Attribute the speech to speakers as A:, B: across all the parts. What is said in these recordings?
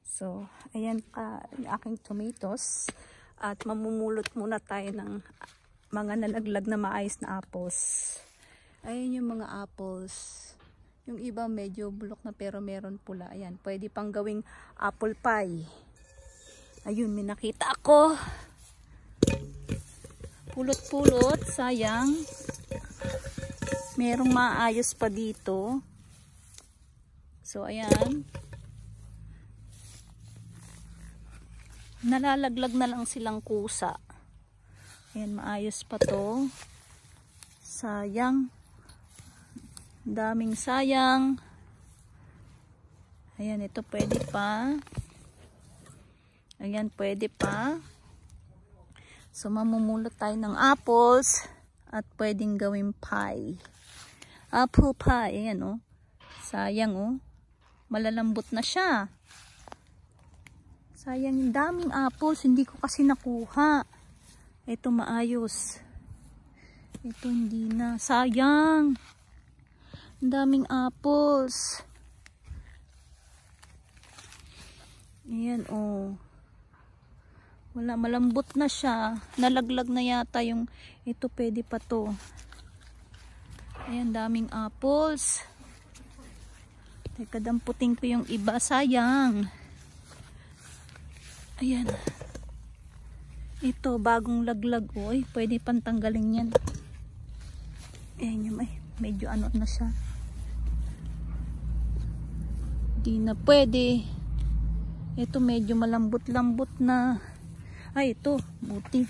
A: So, ayan pa yung aking tomatoes. At mamumulot muna tayo ng mga nalaglag na maayos na apples. Ayan yung mga apples. Yung iba medyo bulok na pero meron pula. Ayan, pwede pang gawing apple pie. Ayun, may nakita ako. Pulot-pulot, sayang. Merong maayos pa dito. So, ayan. Nalalaglag na lang silang kusa. Ayan, maayos pa to. Sayang. Daming sayang. Ayan, ito pwede pa. Ayan, pwede pa. So, mamumulot tayo ng apples at pwedeng gawing pie. Apple pie. Ayan, oh. Sayang, oh. Malalambot na siya. Sayang, yung daming apples. Hindi ko kasi nakuha. Ito maayos. Ito hindi na. Sayang. Ang daming apples. Ayan, oh. Wala, malambot na siya. Nalaglag na yata yung ito, pwede pa to. Ayan, daming apples. Teka, damputin ko yung iba. Sayang. Ayan. Ito, bagong laglag. Uy, pwede pang tanggalin yan. Ayan yung medyo ano na siya. Di na pwede. Ito medyo malambot-lambot na. Ay, ito. Buti.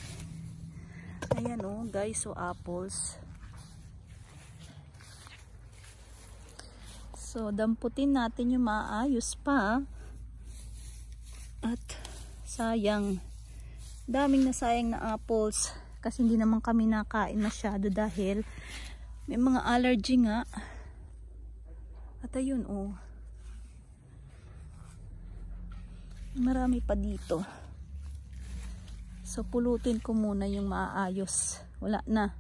A: Ayan oh, guys. So, apples. So, damputin natin yung maayos pa. At, sayang. Daming nasayang na apples. Kasi hindi naman kami nakain masyado dahil may mga allergy nga. At ayun oh. Marami pa dito. So, pulutin ko muna yung maayos. Wala na.